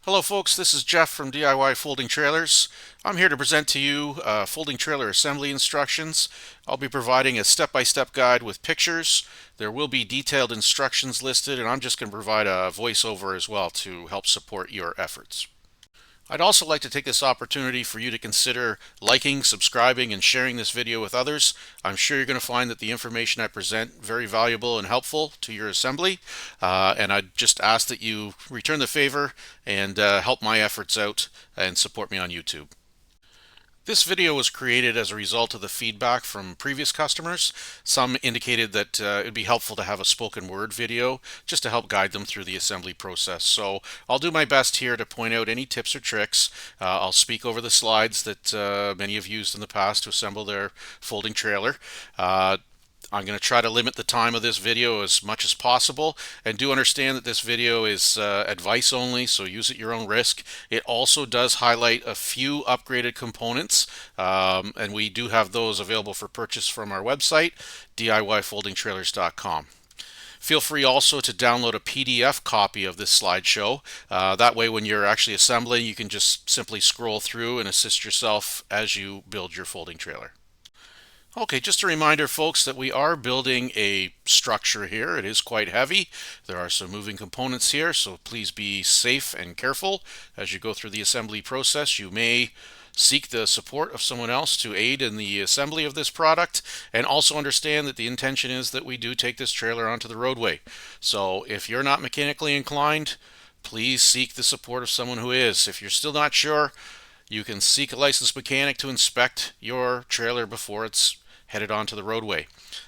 Hello folks, this is Jeff from DIY Folding Trailers. I'm here to present to you folding trailer assembly instructions. I'll be providing a step-by-step guide with pictures. There will be detailed instructions listed, and I'm just going to provide a voiceover as well to help support your efforts. I'd also like to take this opportunity for you to consider liking, subscribing, and sharing this video with others. I'm sure you're going to find that the information I present very valuable and helpful to your assembly. And I just ask that you return the favor and help my efforts out and support me on YouTube. This video was created as a result of the feedback from previous customers. Some indicated that it would be helpful to have a spoken word video just to help guide them through the assembly process. So I'll do my best here to point out any tips or tricks. I'll speak over the slides that many have used in the past to assemble their folding trailer. I'm going to try to limit the time of this video as much as possible, and do understand that this video is advice only, so use at your own risk. It also does highlight a few upgraded components, and we do have those available for purchase from our website, DIYFoldingTrailers.com. Feel free also to download a PDF copy of this slideshow. That way when you're actually assembling, you can just simply scroll through and assist yourself as you build your folding trailer. Okay, just a reminder, folks, that we are building a structure here. It is quite heavy. There are some moving components here, so please be safe and careful as you go through the assembly process. You may seek the support of someone else to aid in the assembly of this product, and also understand that the intention is that we do take this trailer onto the roadway. So if you're not mechanically inclined, please seek the support of someone who is. If you're still not sure, you can seek a licensed mechanic to inspect your trailer before it's headed onto the roadway.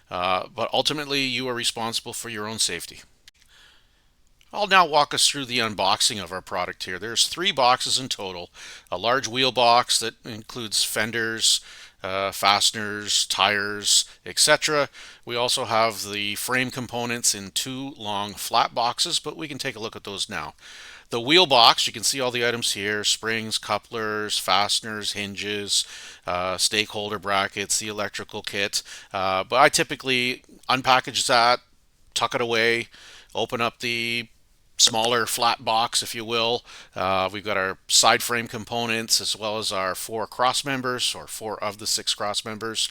But ultimately, you are responsible for your own safety. I'll now walk us through the unboxing of our product here. There's 3 boxes in total. A large wheel box that includes fenders, fasteners, tires, etc. We also have the frame components in 2 long flat boxes, but we can take a look at those now. The wheel box, you can see all the items here: springs, couplers, fasteners, hinges, stake holder brackets, the electrical kit. But I typically unpackage that, tuck it away, open up the smaller flat box, if you will. We've got our side frame components as well as our 4 cross members, or 4 of the 6 cross members.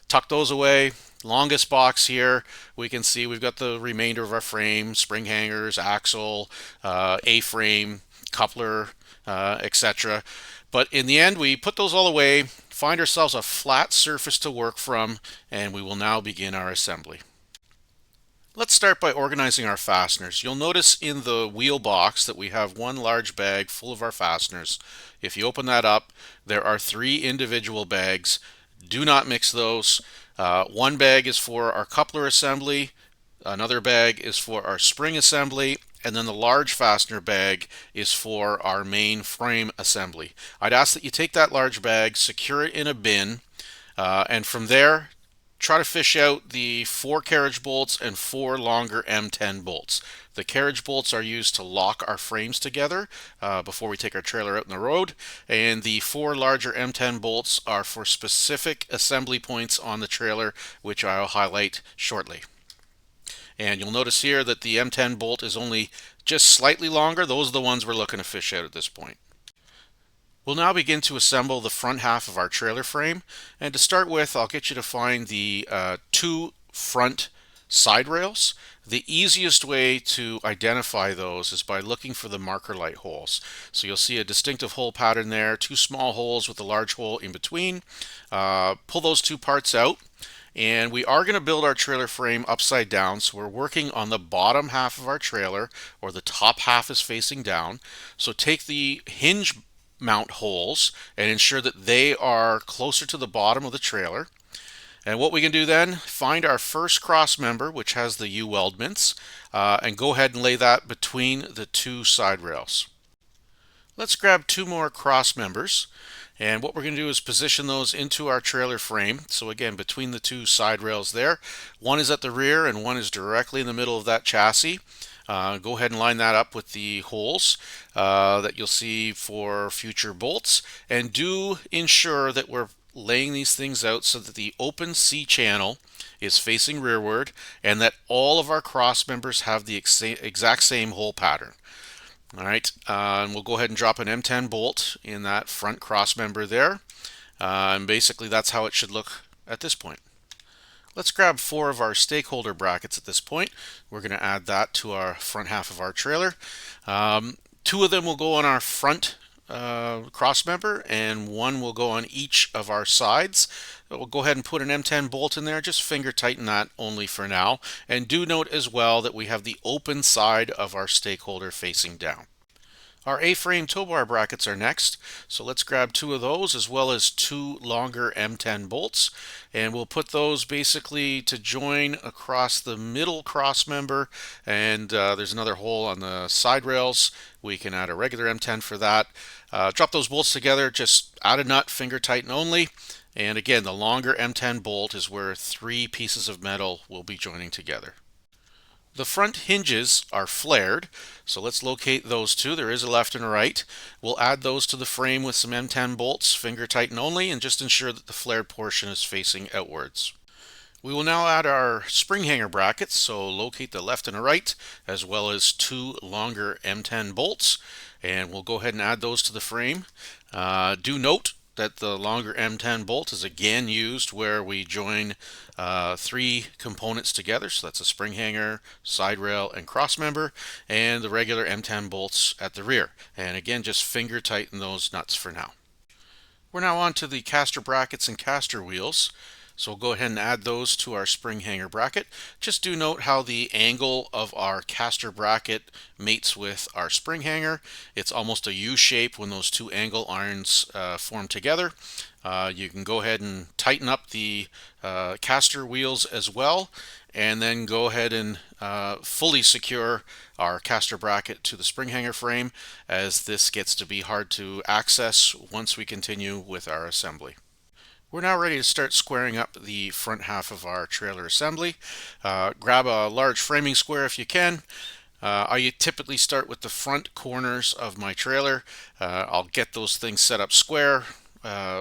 Tuck those away. Longest box here, we can see we've got the remainder of our frame: spring hangers, axle, A-frame, coupler, etc. But in the end, we put those all away, find ourselves a flat surface to work from, and we will now begin our assembly. Let's start by organizing our fasteners. You'll notice in the wheel box that we have one large bag full of our fasteners. If you open that up, there are 3 individual bags. Do not mix those. One bag is for our coupler assembly, another bag is for our spring assembly, and then the large fastener bag is for our main frame assembly. I'd ask that you take that large bag, secure it in a bin, and from there try to fish out the 4 carriage bolts and 4 longer M10 bolts. The carriage bolts are used to lock our frames together before we take our trailer out on the road, and the 4 larger M10 bolts are for specific assembly points on the trailer, which I'll highlight shortly. And you'll notice here that the M10 bolt is only just slightly longer. Those are the ones we're looking to fish out at this point. We'll now begin to assemble the front half of our trailer frame, and to start with, I'll get you to find the 2 front side rails. The easiest way to identify those is by looking for the marker light holes. So you'll see a distinctive hole pattern there, 2 small holes with a large hole in between. Pull those 2 parts out, and we are going to build our trailer frame upside down, so we're working on the bottom half of our trailer, or the top half is facing down. So take the hinge mount holes and ensure that they are closer to the bottom of the trailer. And what we can do then, find our first cross member, which has the U weldments, and go ahead and lay that between the 2 side rails. Let's grab 2 more cross members, and what we're going to do is position those into our trailer frame. So again, between the 2 side rails there, one is at the rear and one is directly in the middle of that chassis. Go ahead and line that up with the holes that you'll see for future bolts, and do ensure that we're laying these things out so that the open C channel is facing rearward and that all of our cross members have the exact same hole pattern. All right, and we'll go ahead and drop an M10 bolt in that front cross member there. And basically that's how it should look at this point. Let's grab 4 of our stakeholder brackets at this point. We're going to add that to our front half of our trailer. 2 of them will go on our front cross member, and 1 will go on each of our sides. We'll go ahead and put an M10 bolt in there. Just finger tighten that only for now. And do note as well that we have the open side of our stakeholder facing down. Our A-frame tow bar brackets are next, so let's grab 2 of those as well as 2 longer M10 bolts, and we'll put those basically to join across the middle cross member, and there's another hole on the side rails. We can add a regular M10 for that. Drop those bolts together, just add a nut, finger tighten only, and again the longer M10 bolt is where 3 pieces of metal will be joining together. The front hinges are flared, so let's locate those 2. There is a left and a right. We'll add those to the frame with some M10 bolts, finger tighten only, and just ensure that the flared portion is facing outwards. We will now add our spring hanger brackets, so locate the left and the right, as well as 2 longer M10 bolts, and we'll go ahead and add those to the frame. Do note that the longer M10 bolt is again used where we join 3 components together. So that's a spring hanger, side rail, and cross member, and the regular M10 bolts at the rear. And again, just finger tighten those nuts for now. We're now on to the caster brackets and caster wheels. So we'll go ahead and add those to our spring hanger bracket. Just do note how the angle of our caster bracket mates with our spring hanger. It's almost a U shape when those 2 angle irons form together. You can go ahead and tighten up the caster wheels as well, and then go ahead and fully secure our caster bracket to the spring hanger frame, as this gets to be hard to access once we continue with our assembly. We're now ready to start squaring up the front half of our trailer assembly. Grab a large framing square if you can. I typically start with the front corners of my trailer. I'll get those things set up square,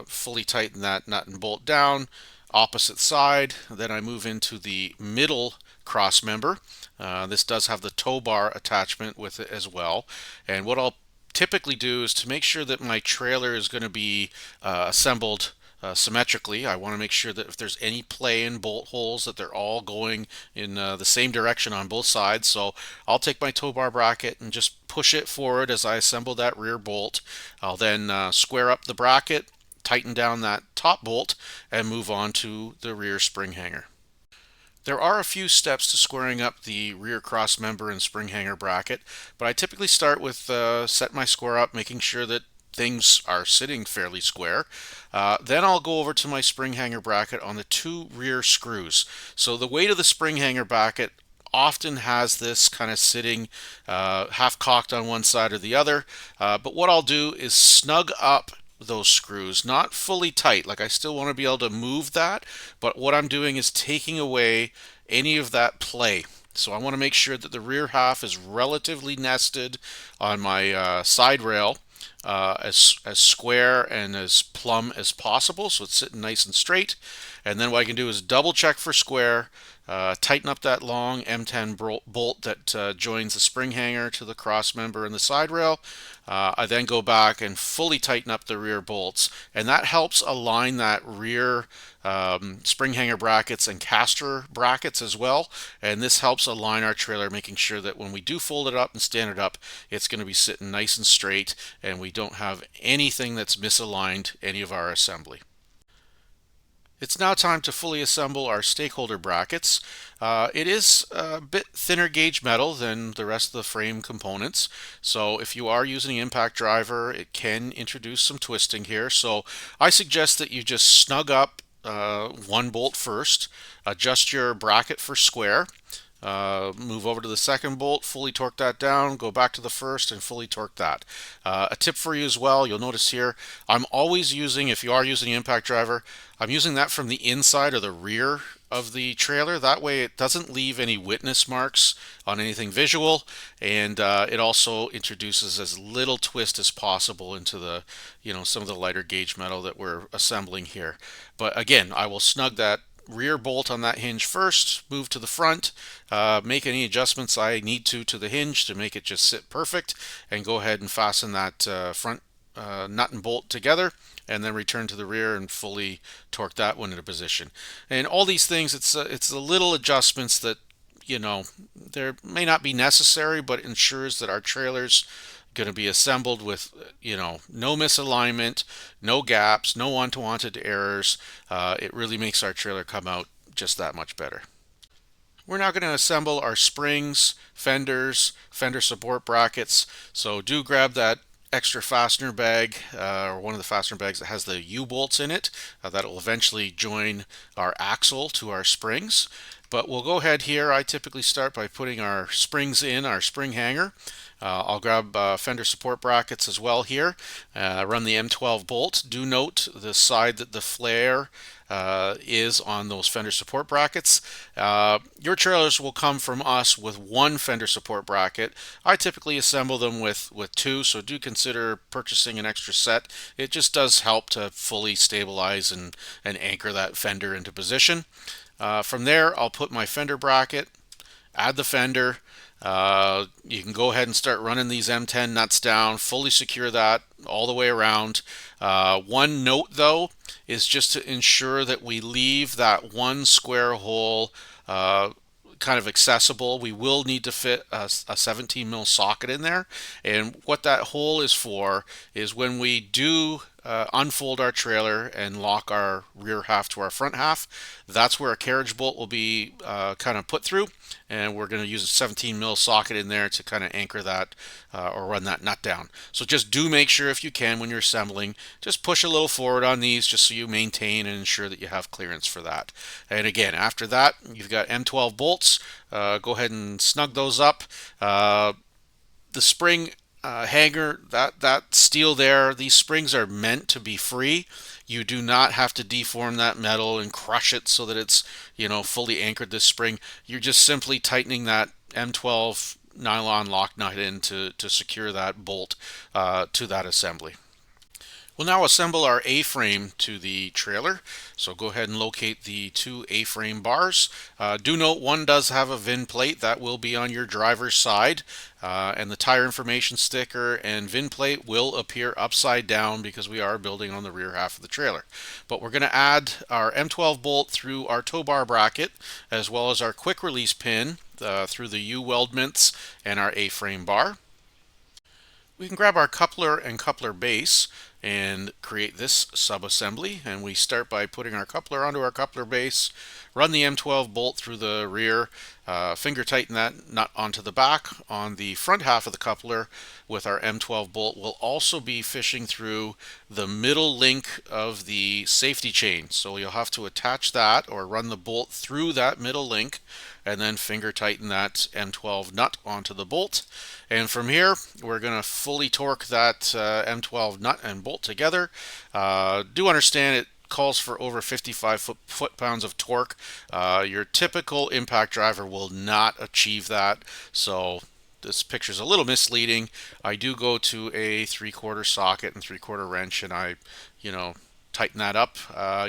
fully tighten that nut and bolt down, opposite side. Then I move into the middle cross member. This does have the tow bar attachment with it as well. And what I'll typically do is to make sure that my trailer is going to be assembled symmetrically. I want to make sure that if there's any play in bolt holes that they're all going in the same direction on both sides. So I'll take my tow bar bracket and just push it forward as I assemble that rear bolt. I'll then square up the bracket, tighten down that top bolt, and move on to the rear spring hanger. There are a few steps to squaring up the rear cross member and spring hanger bracket, but I typically start with set my square up, making sure that things are sitting fairly square. Then I'll go over to my spring hanger bracket on the 2 rear screws. So the weight of the spring hanger bracket often has this kind of sitting half cocked on one side or the other, but what I'll do is snug up those screws, not fully tight. Like, I still want to be able to move that, but what I'm doing is taking away any of that play. So I want to make sure that the rear half is relatively nested on my side rail, as square and as plumb as possible, so it's sitting nice and straight. And then what I can do is double check for square, tighten up that long M10 bolt that joins the spring hanger to the cross member and the side rail. I then go back and fully tighten up the rear bolts, and that helps align that rear spring hanger brackets and caster brackets as well. And this helps align our trailer, making sure that when we do fold it up and stand it up, it's going to be sitting nice and straight, and we don't have anything that's misaligned any of our assembly. It's now time to fully assemble our stakeholder brackets. It is a bit thinner gauge metal than the rest of the frame components, so if you are using an impact driver, it can introduce some twisting here. So I suggest that you just snug up 1 bolt first, adjust your bracket for square, move over to the second bolt, fully torque that down, go back to the first and fully torque that. A tip for you as well, you'll notice here, I'm always using, if you are using an impact driver, I'm using that from the inside or the rear of the trailer. That way it doesn't leave any witness marks on anything visual, and it also introduces as little twist as possible into the, some of the lighter gauge metal that we're assembling here. But again, I will snug that rear bolt on that hinge first, move to the front, make any adjustments I need to the hinge to make it just sit perfect, and go ahead and fasten that front nut and bolt together, and then return to the rear and fully torque that one into position. And all these things, it's the little adjustments that, there may not be necessary, but ensures that our trailer's going to be assembled with, no misalignment, no gaps, no unwanted errors. It really makes our trailer come out just that much better. We're now going to assemble our springs, fenders, fender support brackets. So do grab that extra fastener bag, or one of the fastener bags that has the U-bolts in it. That will eventually join our axle to our springs. But we'll go ahead here. I typically start by putting our springs in our spring hanger. I'll grab fender support brackets as well here. Run the M12 bolt. Do note the side that the flare is on those fender support brackets. Your trailers will come from us with one fender support bracket. I typically assemble them with two, so do consider purchasing an extra set. It just does help to fully stabilize and anchor that fender into position. From there, I'll put my fender bracket, add the fender. You can go ahead and start running these M10 nuts down, fully secure that all the way around. One note though is just to ensure that we leave that one square hole kind of accessible. We will need to fit a 17 mil socket in there, and what that hole is for is when we do unfold our trailer and lock our rear half to our front half, that's where a carriage bolt will be kind of put through, and we're going to use a 17 mil socket in there to kind of anchor that or run that nut down. So just do make sure, if you can, when you're assembling, just push a little forward on these just so you maintain and ensure that you have clearance for that. And again, after that, you've got M12 bolts. Go ahead and snug those up. The spring hanger, that steel there, these springs are meant to be free. You do not have to deform that metal and crush it so that it's, fully anchored this spring. You're just simply tightening that M12 nylon lock nut in to secure that bolt to that assembly. We'll now assemble our A-frame to the trailer. So go ahead and locate the two A-frame bars. Do note one does have a VIN plate that will be on your driver's side, and the tire information sticker and VIN plate will appear upside down because we are building on the rear half of the trailer. But we're going to add our M12 bolt through our tow bar bracket, as well as our quick release pin through the U weldments and our A-frame bar. We can grab our coupler and coupler base and create this sub-assembly, and we start by putting our coupler onto our coupler base, run the M12 bolt through the rear, finger tighten that nut onto the back. On the front half of the coupler with our M12 bolt, we'll also be fishing through the middle link of the safety chain, so you'll have to attach that or run the bolt through that middle link and then finger tighten that M12 nut onto the bolt. And from here, we're going to fully torque that M12 nut and bolt together. Do understand it calls for over 55 foot-pounds of torque. Your typical impact driver will not achieve that, so this picture's a little misleading. I do go to a 3/4 socket and 3/4 wrench, and I, tighten that up.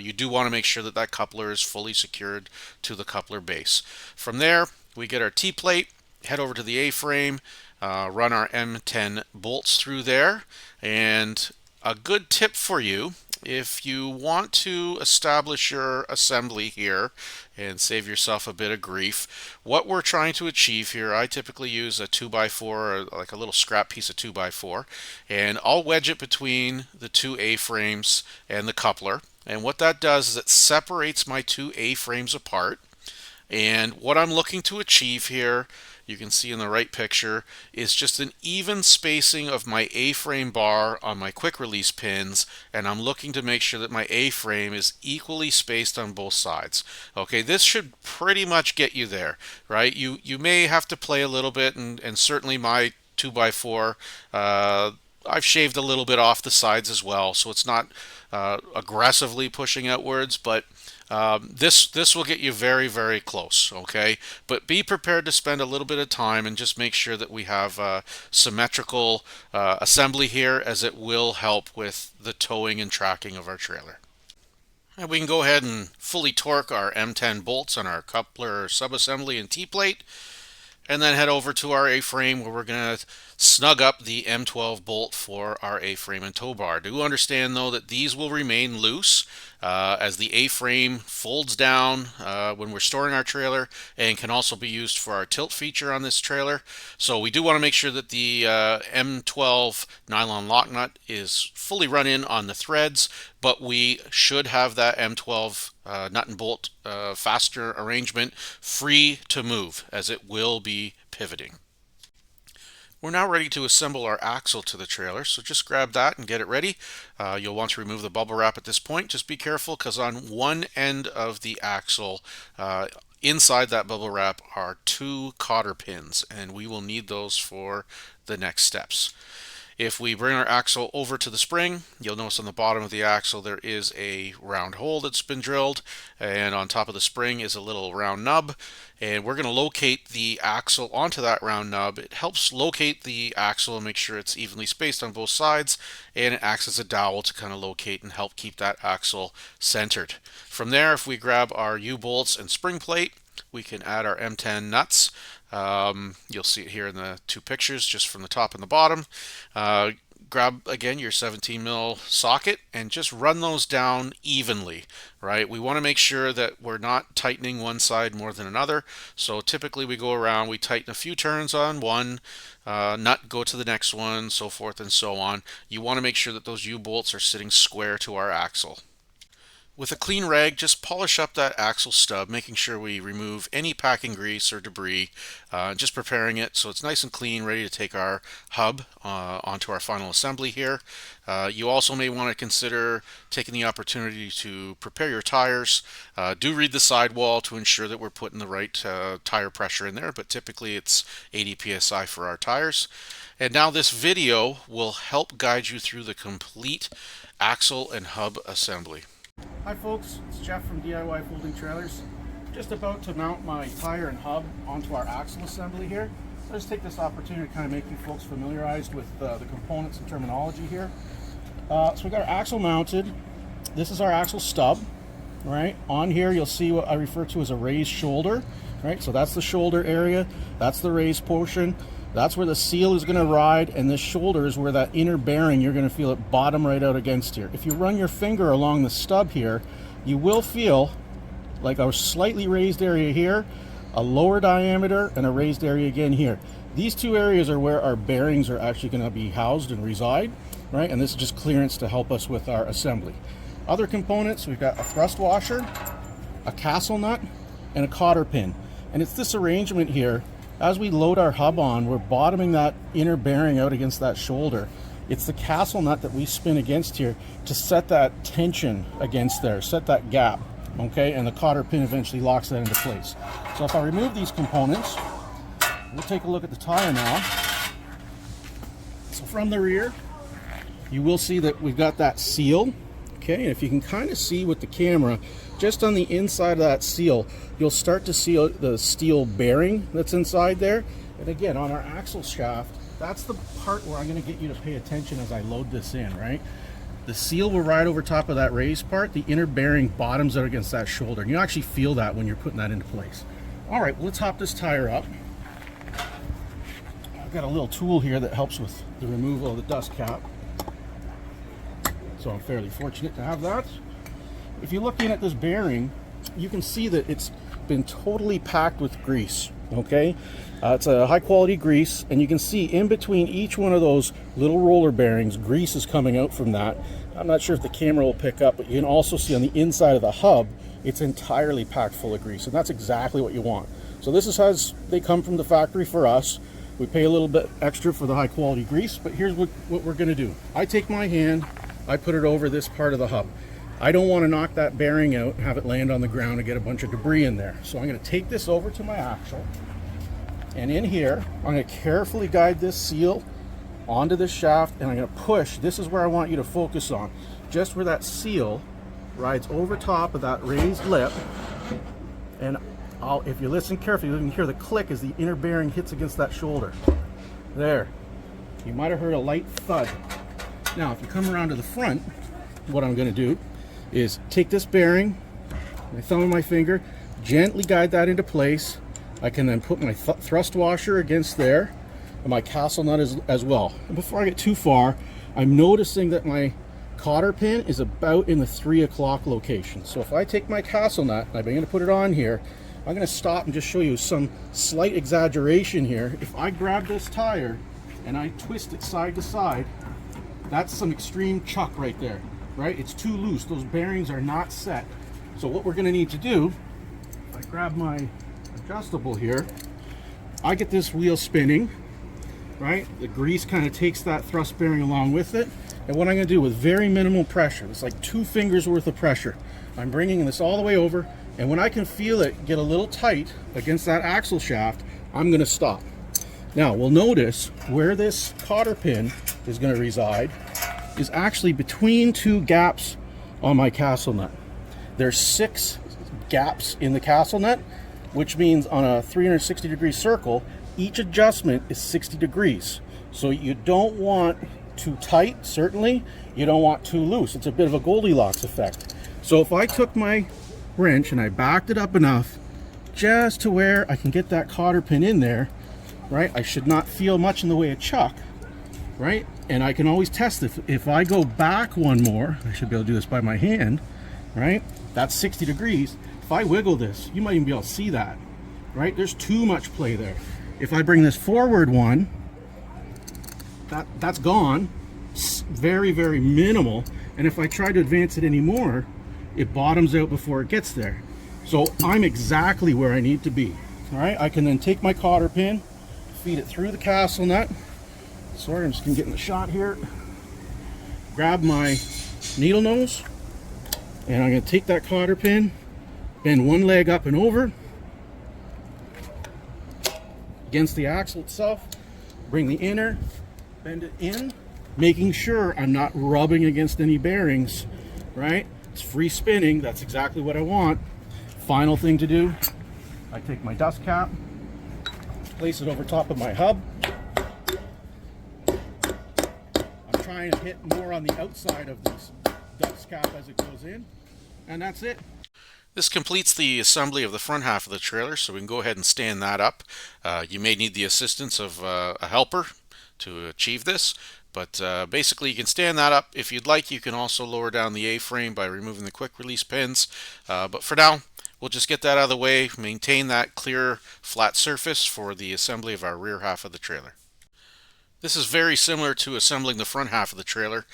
You do want to make sure that that coupler is fully secured to the coupler base. From there, we get our T-plate, head over to the A-frame, run our M10 bolts through there. And a good tip for you, if you want to establish your assembly here and save yourself a bit of grief, what we're trying to achieve here, I typically use a 2x4 or like a little scrap piece of 2x4, and I'll wedge it between the two A-frames and the coupler. And what that does is it separates my two A-frames apart. And what I'm looking to achieve here, you can see in the right picture, is just an even spacing of my A-frame bar on my quick release pins, and I'm looking to make sure that my A-frame is equally spaced on both sides. Okay, this should pretty much get you there, right? You may have to play a little bit, and certainly my 2x4, I've shaved a little bit off the sides as well, so it's not aggressively pushing outwards, but this will get you very, very close, okay? But be prepared to spend a little bit of time and just make sure that we have symmetrical assembly here, as it will help with the towing and tracking of our trailer. And we can go ahead and fully torque our M10 bolts on our coupler subassembly and T-plate, and then head over to our A-frame where we're going to snug up the M12 bolt for our A-frame and tow bar. Do understand though that these will remain loose as the A-frame folds down when we're storing our trailer, and can also be used for our tilt feature on this trailer. So we do want to make sure that the M12 nylon lock nut is fully run in on the threads, but we should have that M12 nut and bolt fastener arrangement free to move, as it will be pivoting. We're now ready to assemble our axle to the trailer, so just grab that and get it ready. You'll want to remove the bubble wrap at this point. Just be careful, because on one end of the axle, inside that bubble wrap are 2 cotter pins, and we will need those for the next steps. If we bring our axle over to the spring, you'll notice on the bottom of the axle there is a round hole that's been drilled, and on top of the spring is a little round nub, and we're going to locate the axle onto that round nub. It helps locate the axle and make sure it's evenly spaced on both sides, and it acts as a dowel to kind of locate and help keep that axle centered. From there, if we grab our U-bolts and spring plate, we can add our M10 nuts. You'll see it here in the 2 pictures, just from the top and the bottom. Grab again your 17 mil socket and just run those down evenly, right? We want to make sure that we're not tightening one side more than another. So typically we go around, we tighten a few turns on one nut, go to the next one, so forth and so on. You want to make sure that those U-bolts are sitting square to our axle. With a clean rag, just polish up that axle stub, making sure we remove any packing grease or debris, just preparing it so it's nice and clean, ready to take our hub onto our final assembly here. You also may want to consider taking the opportunity to prepare your tires. Do read the sidewall to ensure that we're putting the right tire pressure in there, but typically it's 80 psi for our tires. And now this video will help guide you through the complete axle and hub assembly. Hi folks, it's Jeff from DIY Folding Trailers. Just about to mount my tire and hub onto our axle assembly here. Let's take this opportunity to kind of make you folks familiarized with the components and terminology here. So we got our axle mounted. This is our axle stub, right? On here you'll see what I refer to as a raised shoulder, right? So that's the shoulder area, that's the raised portion. That's where the seal is going to ride, and this shoulder is where that inner bearing, you're going to feel it bottom right out against here. If you run your finger along the stub here, you will feel like a slightly raised area here, a lower diameter, and a raised area again here. These 2 areas are where our bearings are actually going to be housed and reside, right? And this is just clearance to help us with our assembly. Other components, we've got a thrust washer, a castle nut, and a cotter pin. And it's this arrangement here. As we load our hub on, we're bottoming that inner bearing out against that shoulder. It's the castle nut that we spin against here to set that tension against there, set that gap, okay? And the cotter pin eventually locks that into place. So if I remove these components, we'll take a look at the tire now. So from the rear, you will see that we've got that seal, okay? And if you can kind of see with the camera, just on the inside of that seal, you'll start to see the steel bearing that's inside there. And again, on our axle shaft, that's the part where I'm going to get you to pay attention as I load this in, right? The seal will ride over top of that raised part. The inner bearing bottoms out against that shoulder. And you actually feel that when you're putting that into place. All right, well, let's hop this tire up. I've got a little tool here that helps with the removal of the dust cap. So I'm fairly fortunate to have that. If you look in at this bearing, you can see that it's been totally packed with grease, okay? It's a high quality grease, and you can see in between each one of those little roller bearings, grease is coming out from that. I'm not sure if the camera will pick up, but you can also see on the inside of the hub, it's entirely packed full of grease, and that's exactly what you want. So this is as they come from the factory for us. We pay a little bit extra for the high quality grease, but here's what we're gonna do. I take my hand, I put it over this part of the hub. I don't want to knock that bearing out and have it land on the ground and get a bunch of debris in there. So I'm going to take this over to my axle, and in here I'm going to carefully guide this seal onto this shaft, and I'm going to push. This is where I want you to focus on, just where that seal rides over top of that raised lip. And if you listen carefully, you can hear the click as the inner bearing hits against that shoulder. There. You might have heard a light thud. Now if you come around to the front, what I'm going to do is take this bearing, my thumb and my finger, gently guide that into place. I can then put my thrust washer against there and my castle nut as well. And before I get too far, I'm noticing that my cotter pin is about in the 3 o'clock location. So if I take my castle nut and I begin to put it on here, I'm going to stop and just show you some slight exaggeration here. If I grab this tire and I twist it side to side, that's some extreme chuck right there, right? It's too loose. Those bearings are not set. So what we're going to need to do, if I grab my adjustable here, I get this wheel spinning, right? The grease kind of takes that thrust bearing along with it. And what I'm going to do with very minimal pressure, it's like 2 fingers worth of pressure, I'm bringing this all the way over, and when I can feel it get a little tight against that axle shaft, I'm going to stop. Now we'll notice where this cotter pin is going to reside is actually between 2 gaps on my castle nut. There's 6 gaps in the castle nut, which means on a 360-degree circle, each adjustment is 60 degrees. So you don't want too tight, certainly. You don't want too loose. It's a bit of a Goldilocks effect. So if I took my wrench and I backed it up enough just to where I can get that cotter pin in there, right? I should not feel much in the way of chuck, right? And I can always test if I go back one more, I should be able to do this by my hand, right? That's 60 degrees. If I wiggle this, you might even be able to see that, right? There's too much play there. If I bring this forward one, that's gone. It's very, very minimal. And if I try to advance it anymore, it bottoms out before it gets there. So I'm exactly where I need to be. All right, I can then take my cotter pin, feed it through the castle nut. Sorry, I'm just gonna get in the shot here. Grab my needle nose, and I'm gonna take that cotter pin, bend one leg up and over against the axle itself, bring the inner, bend it in, making sure I'm not rubbing against any bearings, right? It's free spinning, that's exactly what I want. Final thing to do, I take my dust cap, place it over top of my hub. I'm trying to hit more on the outside of this dust cap as it goes in, and that's it. This completes the assembly of the front half of the trailer, so we can go ahead and stand that up. You may need the assistance of a helper to achieve this, but basically you can stand that up. If you'd like, you can also lower down the A-frame by removing the quick release pins, but for now we'll just get that out of the way, maintain that clear flat surface for the assembly of our rear half of the trailer. This is very similar to assembling the front half of the trailer.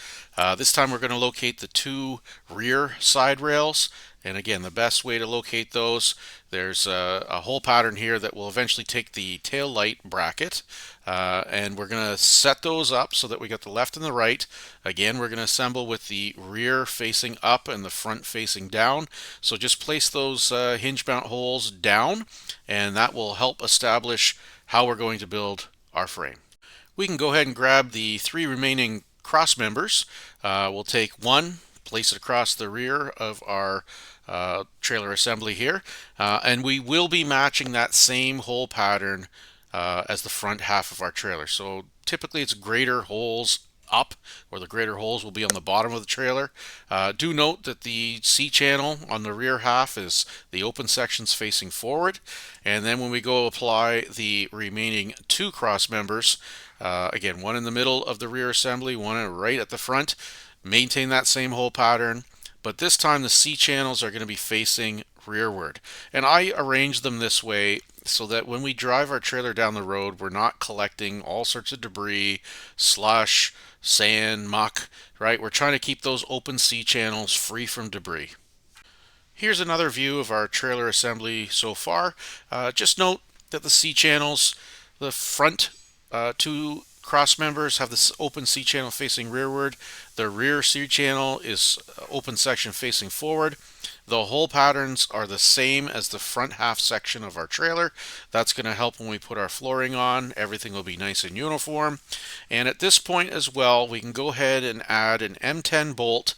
This time we're going to locate the 2 rear side rails. And again, the best way to locate those, there's a hole pattern here that will eventually take the tail light bracket. And we're going to set those up so that we got the left and the right. Again, we're going to assemble with the rear facing up and the front facing down. So just place those hinge mount holes down, and that will help establish how we're going to build our frame. We can go ahead and grab the 3 remaining cross members. We'll take one, place it across the rear of our trailer assembly here, and we will be matching that same hole pattern as the front half of our trailer. So typically it's greater holes up, or the greater holes will be on the bottom of the trailer. Do note that the C-channel on the rear half is the open sections facing forward, and then when we go apply the remaining 2 cross members, again, one in the middle of the rear assembly, one right at the front, maintain that same hole pattern, but this time the C-channels are going to be facing rearward. And I arrange them this way so that when we drive our trailer down the road, we're not collecting all sorts of debris, slush, sand, muck, right? We're trying to keep those open C-channels free from debris. Here's another view of our trailer assembly so far. Just note that the C-channels, the front 2 cross members have this open C-channel facing rearward. The rear C-channel is open section facing forward. The hole patterns are the same as the front half section of our trailer. That's going to help when we put our flooring on. Everything will be nice and uniform. And at this point as well, we can go ahead and add an M10 bolt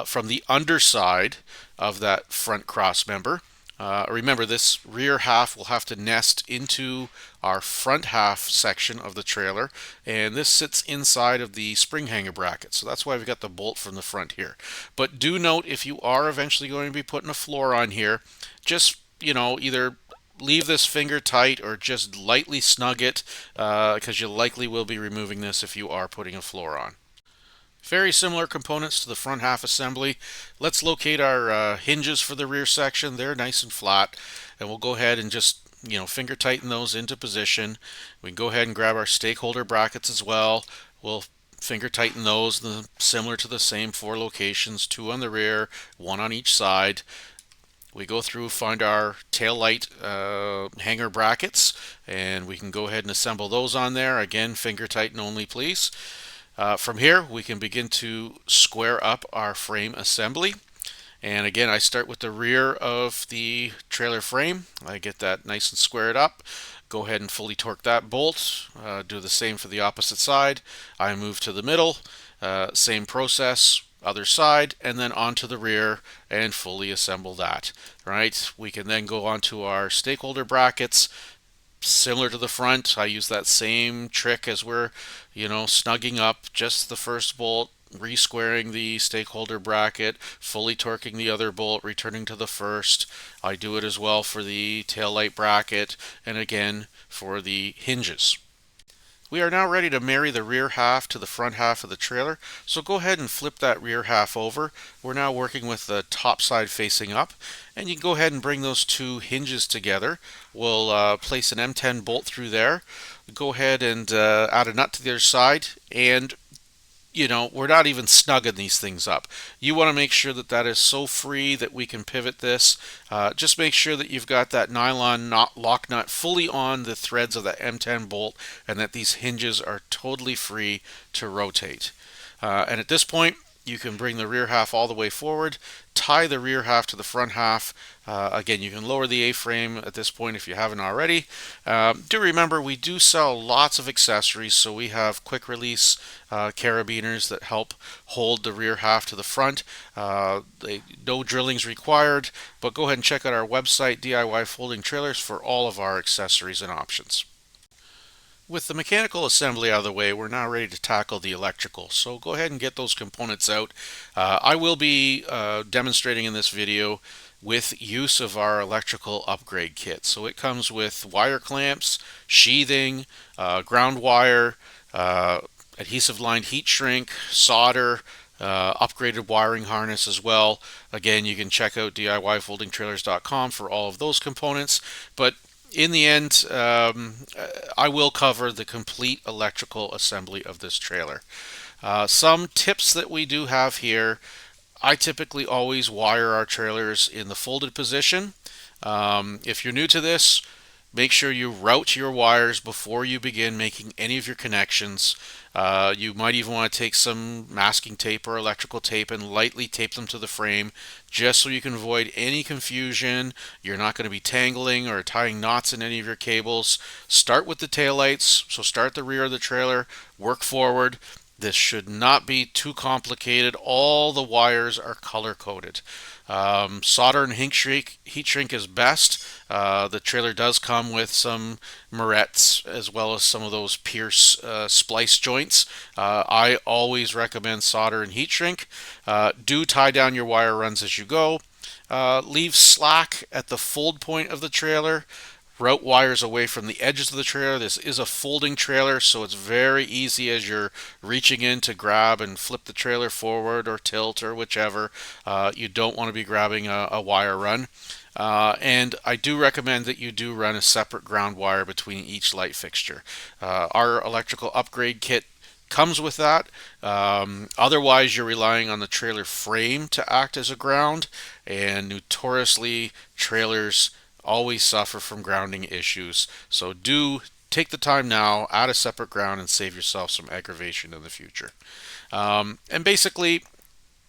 from the underside of that front cross member. Remember, this rear half will have to nest into our front half section of the trailer, and this sits inside of the spring hanger bracket. So that's why we've got the bolt from the front here. But do note, if you are eventually going to be putting a floor on here, just, either leave this finger tight or just lightly snug it, because you likely will be removing this if you are putting a floor on. Very similar components to the front half assembly. Let's locate our hinges for the rear section. They're nice and flat, and we'll go ahead and just finger tighten those into position. We can go ahead and grab our stakeholder brackets as well. We'll finger tighten those similar to the same 4 locations, 2 on the rear, 1 on each side. We go through, find our tail light hanger brackets, and we can go ahead and assemble those on there. Again, finger tighten only, please. From here, we can begin to square up our frame assembly. And again, I start with the rear of the trailer frame. I get that nice and squared up. Go ahead and fully torque that bolt. Do the same for the opposite side. I move to the middle. Same process, other side, and then onto the rear and fully assemble that. Right? We can then go on to our stakeholder brackets. Similar to the front, I use that same trick as we're, snugging up just the first bolt, resquaring the stakeholder bracket, fully torquing the other bolt, returning to the first. I do it as well for the tail light bracket, and again for the hinges. We are now ready to marry the rear half to the front half of the trailer, so go ahead and flip that rear half over. We're now working with the top side facing up, and you can go ahead and bring those 2 hinges together. We'll place an M10 bolt through there. Go ahead and add a nut to the other side, and we're not even snugging these things up. You want to make sure that that is so free that we can pivot this. Just make sure that you've got that nylon lock nut fully on the threads of the M10 bolt and that these hinges are totally free to rotate. And at this point, you can bring the rear half all the way forward, tie the rear half to the front half. Again, you can lower the A-frame at this point if you haven't already. Do remember, we do sell lots of accessories, so we have quick release carabiners that help hold the rear half to the front. No drillings required, but go ahead and check out our website, DIY Folding Trailers, for all of our accessories and options. With the mechanical assembly out of the way, we're now ready to tackle the electrical. So go ahead and get those components out. I will be demonstrating in this video with use of our electrical upgrade kit. So it comes with wire clamps, sheathing, ground wire, adhesive lined heat shrink, solder, upgraded wiring harness as well. Again, you can check out DIYFoldingTrailers.com for all of those components. But in the end, I will cover the complete electrical assembly of this trailer. Some tips that we do have here: I typically always wire our trailers in the folded position. If you're new to this, make sure you route your wires before you begin making any of your connections. You might even want to take some masking tape or electrical tape and lightly tape them to the frame, just so you can avoid any confusion. You're not going to be tangling or tying knots in any of your cables. Start with the taillights, so start the rear of the trailer, work forward. This should not be too complicated. All the wires are color coded. Solder and heat shrink is best. The trailer does come with some morettes as well as some of those Pierce splice joints. I always recommend solder and heat shrink. Do tie down your wire runs as you go. Leave slack at the fold point of the trailer. Route wires away from the edges of the trailer. This is a folding trailer, so it's very easy as you're reaching in to grab and flip the trailer forward or tilt or whichever. You don't want to be grabbing a wire run. And I do recommend that you do run a separate ground wire between each light fixture. Our electrical upgrade kit comes with that. Otherwise, you're relying on the trailer frame to act as a ground, and notoriously, trailers always suffer from grounding issues. So do take the time now, add a separate ground, and save yourself some aggravation in the future. And basically,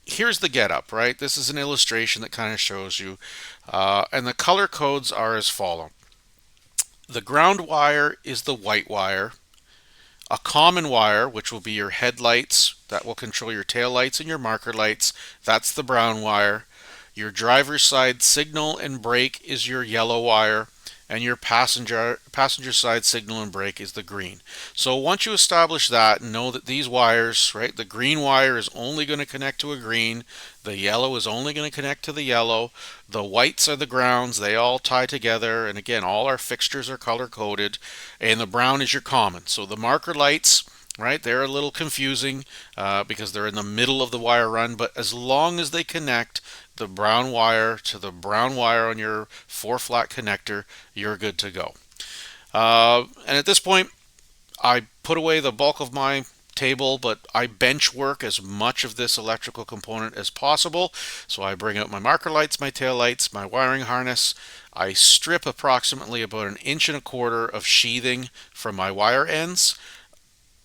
here's the getup, right? This is an illustration that kind of shows you. And the color codes are as follow. The ground wire is the white wire. A common wire, which will be your headlights, that will control your tail lights and your marker lights, that's the brown wire. Your driver's side signal and brake is your yellow wire, and your passenger side signal and brake is the green. So once you establish that, know that these wires, right, the green wire is only going to connect to a green, the yellow is only going to connect to the yellow, the whites are the grounds, they all tie together, and again, all our fixtures are color coded, and the brown is your common. So the marker lights, right, they're a little confusing because they're in the middle of the wire run, but as long as they connect the brown wire to the brown wire on your 4-flat connector, you're good to go. And at this point, I put away the bulk of my table, but I bench work as much of this electrical component as possible. So I bring out my marker lights, my tail lights, my wiring harness. I strip approximately about 1.25 inches of sheathing from my wire ends.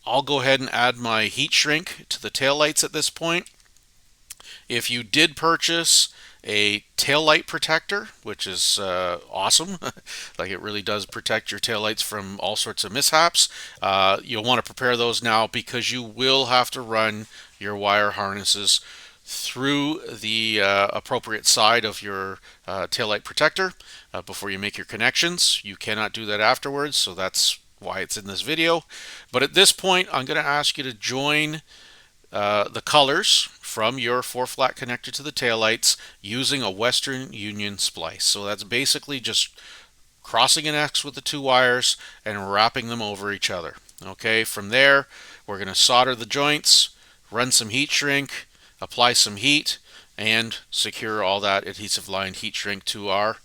I'll go ahead and add my heat shrink to the tail lights at this point. If you did purchase a tail light protector, which is awesome, like it really does protect your tail lights from all sorts of mishaps, you'll want to prepare those now because you will have to run your wire harnesses through the appropriate side of your tail light protector before you make your connections. You cannot do that afterwards, so that's why it's in this video. But at this point, I'm going to ask you to join the colors from your 4-flat connector to the taillights using a Western Union splice. So that's basically just crossing an X with the two wires and wrapping them over each other. Okay, from there we're going to solder the joints, run some heat shrink, apply some heat, and secure all that adhesive lined heat shrink to our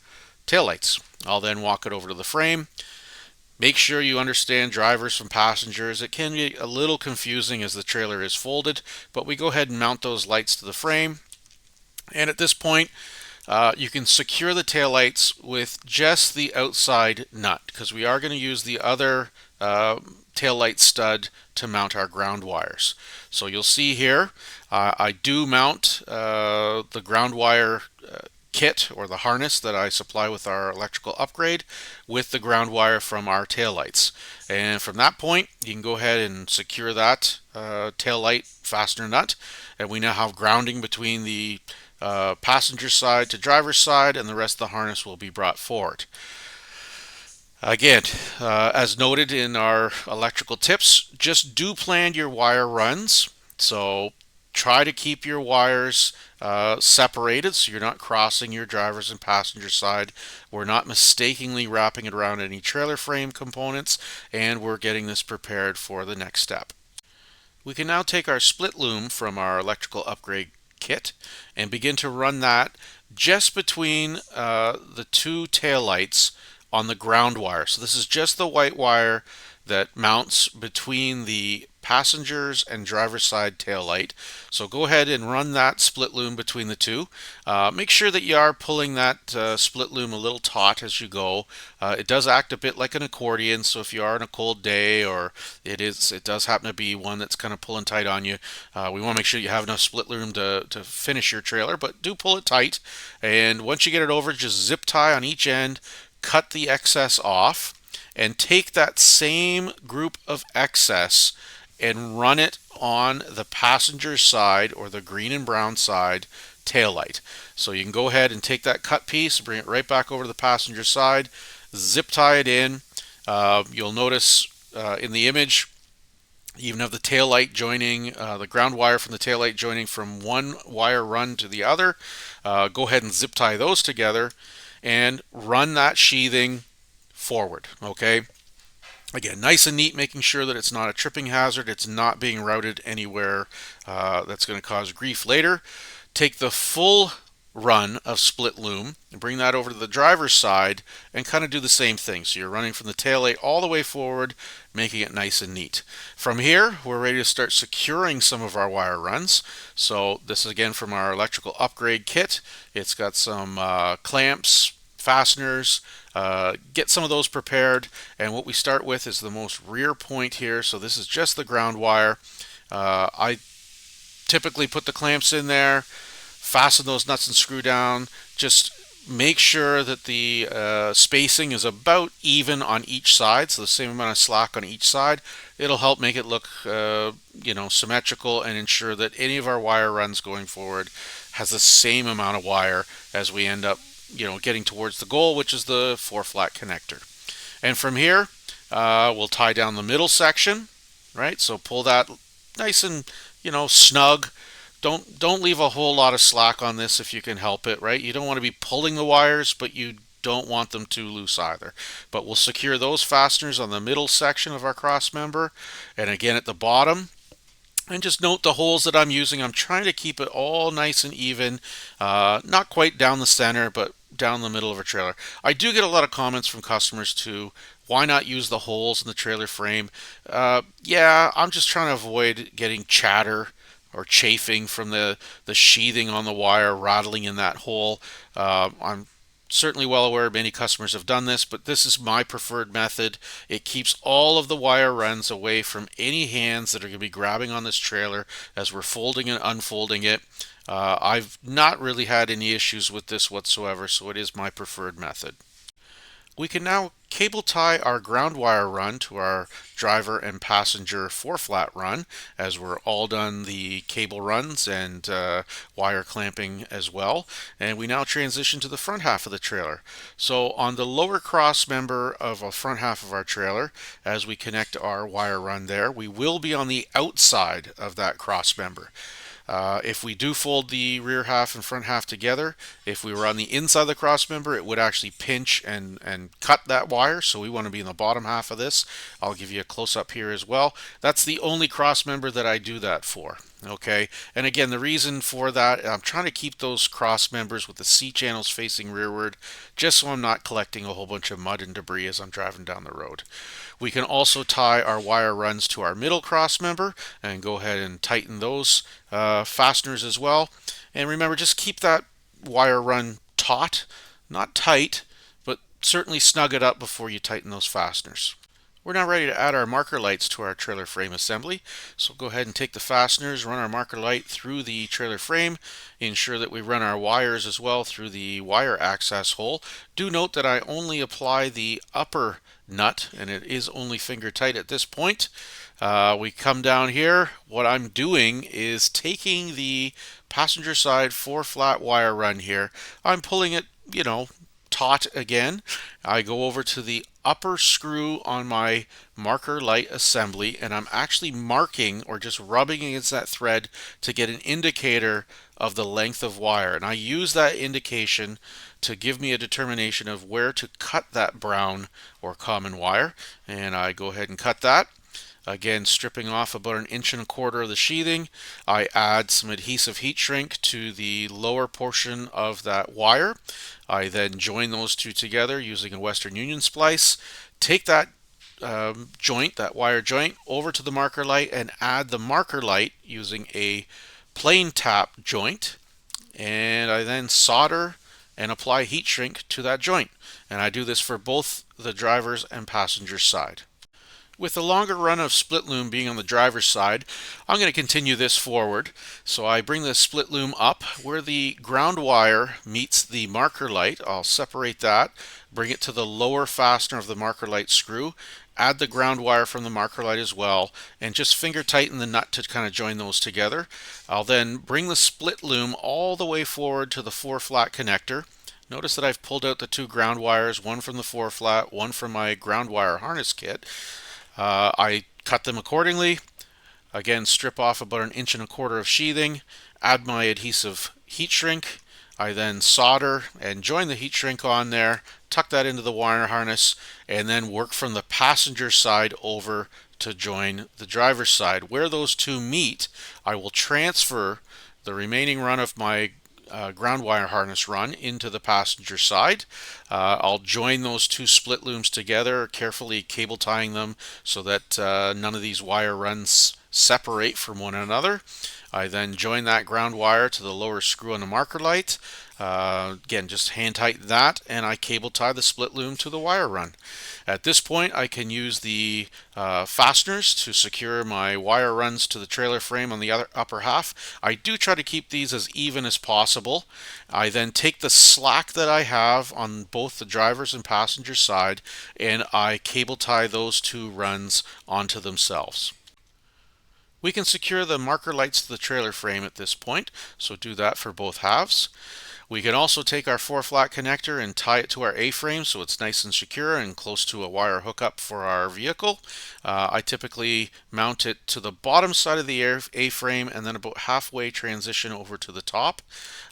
taillights. I'll then walk it over to the frame. Make sure you understand drivers from passengers. It can be a little confusing as the trailer is folded, but we go ahead and mount those lights to the frame. And at this point, you can secure the taillights with just the outside nut because we are going to use the other taillight stud to mount our ground wires. So you'll see here, I do mount the ground wire kit or the harness that I supply with our electrical upgrade with the ground wire from our taillights. And from that point, you can go ahead and secure that taillight fastener nut. And we now have grounding between the passenger side to driver's side, and the rest of the harness will be brought forward. Again, as noted in our electrical tips, just do plan your wire runs. So try to keep your wires separated so you're not crossing your driver's and passenger side. We're not mistakenly wrapping it around any trailer frame components, and we're getting this prepared for the next step. We can now take our split loom from our electrical upgrade kit and begin to run that just between the two taillights on the ground wire. So this is just the white wire that mounts between the passengers and driver's side tail light. So go ahead and run that split loom between the two. Make sure that you are pulling that split loom a little taut as you go. It does act a bit like an accordion, so if you are on a cold day or it does happen to be one that's kind of pulling tight on you, we want to make sure you have enough split loom to finish your trailer, but do pull it tight. And once you get it over, just zip tie on each end, cut the excess off, and take that same group of excess and run it on the passenger side or the green and brown side tail light. So you can go ahead and take that cut piece, bring it right back over to the passenger side, zip tie it in. You'll notice in the image, you even have the tail light joining, the ground wire from the tail light joining from one wire run to the other. Go ahead and zip tie those together and run that sheathing forward. Okay, again, nice and neat, making sure that it's not a tripping hazard, it's not being routed anywhere that's going to cause grief later. Take the full run of split loom and bring that over to the driver's side and kind of do the same thing. So you're running from the tail light all the way forward, making it nice and neat. From here, we're ready to start securing some of our wire runs. So this is again from our electrical upgrade kit. It's got some clamps, fasteners, get some of those prepared, and what we start with is the most rear point here. So this is just the ground wire. I typically put the clamps in there, fasten those nuts and screw down, just make sure that the spacing is about even on each side, so the same amount of slack on each side. It'll help make it look, symmetrical, and ensure that any of our wire runs going forward has the same amount of wire as we end up, getting towards the goal, which is the four flat connector. And from here, we'll tie down the middle section, right? So pull that nice and, snug. Don't leave a whole lot of slack on this if you can help it, right? You don't want to be pulling the wires, but you don't want them too loose either. But we'll secure those fasteners on the middle section of our cross member, and again at the bottom. And just note the holes that I'm using. I'm trying to keep it all nice and even, not quite down the center, but down the middle of a trailer. I do get a lot of comments from customers too. Why not use the holes in the trailer frame? Yeah, I'm just trying to avoid getting chatter or chafing from the sheathing on the wire rattling in that hole. I'm certainly well aware many customers have done this, but this is my preferred method. It keeps all of the wire runs away from any hands that are going to be grabbing on this trailer as we're folding and unfolding it. I've not really had any issues with this whatsoever, so it is my preferred method. We can now cable tie our ground wire run to our driver and passenger four flat run, as we're all done the cable runs and wire clamping as well. And we now transition to the front half of the trailer. So on the lower cross member of a front half of our trailer, as we connect our wire run there, we will be on the outside of that cross member. If we do fold the rear half and front half together, if we were on the inside of the cross member, it would actually pinch and cut that wire. So we want to be in the bottom half of this. I'll give you a close up here as well. That's the only cross member that I do that for. Okay, and again, the reason for that, I'm trying to keep those cross members with the C channels facing rearward, just so I'm not collecting a whole bunch of mud and debris as I'm driving down the road. We can also tie our wire runs to our middle cross member and go ahead and tighten those fasteners as well. And remember, just keep that wire run taut, not tight, but certainly snug it up before you tighten those fasteners. We're now ready to add our marker lights to our trailer frame assembly. So go ahead and take the fasteners, run our marker light through the trailer frame, ensure that we run our wires as well through the wire access hole. Do note that I only apply the upper nut, and it is only finger tight at this point. We come down here. What I'm doing is taking the passenger side four flat wire run here. I'm pulling it, taut again. I go over to the upper screw on my marker light assembly, and I'm actually marking or just rubbing against that thread to get an indicator of the length of wire. And I use that indication to give me a determination of where to cut that brown or common wire. And I go ahead and cut that. Again, stripping off about 1.25 inches of the sheathing. I add some adhesive heat shrink to the lower portion of that wire. I then join those two together using a Western Union splice. Take that joint, that wire joint, over to the marker light and add the marker light using a plain tap joint. And I then solder and apply heat shrink to that joint. And I do this for both the driver's and passenger's side. With the longer run of split loom being on the driver's side, I'm going to continue this forward. So I bring the split loom up where the ground wire meets the marker light. I'll separate that, bring it to the lower fastener of the marker light screw, add the ground wire from the marker light as well, and just finger tighten the nut to kind of join those together. I'll then bring the split loom all the way forward to the four flat connector. Notice that I've pulled out the two ground wires, one from the four flat, one from my ground wire harness kit. I cut them accordingly. Again, strip off about 1.25 inches of sheathing, add my adhesive heat shrink. I then solder and join the heat shrink on there, tuck that into the wire harness, and then work from the passenger side over to join the driver's side. Where those two meet, I will transfer the remaining run of my ground wire harness run into the passenger side. I'll join those two split looms together, carefully cable tying them so that none of these wire runs separate from one another. I then join that ground wire to the lower screw on the marker light. Again, just hand tighten that, and I cable tie the split loom to the wire run. At this point, I can use the fasteners to secure my wire runs to the trailer frame on the other upper half. I do try to keep these as even as possible. I then take the slack that I have on both the driver's and passenger side, and I cable tie those two runs onto themselves. We can secure the marker lights to the trailer frame at this point, so do that for both halves. We can also take our 4-flat connector and tie it to our A-frame so it's nice and secure and close to a wire hookup for our vehicle. I typically mount it to the bottom side of the A-frame and then about halfway transition over to the top.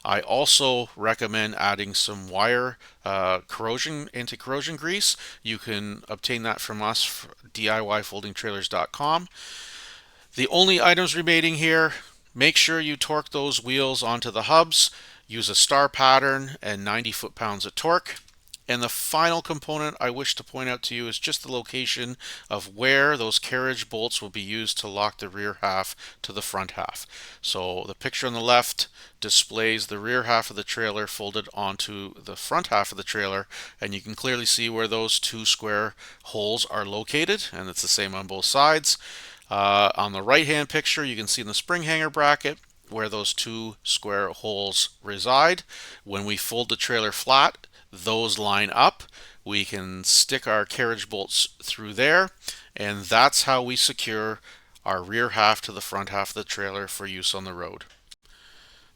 I also recommend adding some wire anti-corrosion grease. You can obtain that from us, DIYfoldingtrailers.com. The only items remaining here, make sure you torque those wheels onto the hubs. Use a star pattern and 90 foot-pounds of torque. And the final component I wish to point out to you is just the location of where those carriage bolts will be used to lock the rear half to the front half. So the picture on the left displays the rear half of the trailer folded onto the front half of the trailer, and you can clearly see where those two square holes are located, and it's the same on both sides. On the right hand picture, you can see in the spring hanger bracket where those two square holes reside. When we fold the trailer flat, those line up. We can stick our carriage bolts through there, and that's how we secure our rear half to the front half of the trailer for use on the road.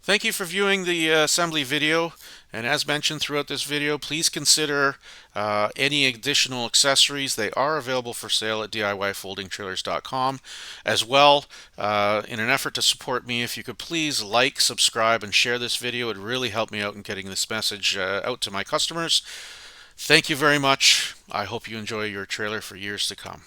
Thank you for viewing the assembly video, and as mentioned throughout this video, please consider any additional accessories. They are available for sale at DIYfoldingtrailers.com. As well, in an effort to support me, if you could please like, subscribe, and share this video. It would really help me out in getting this message out to my customers. Thank you very much. I hope you enjoy your trailer for years to come.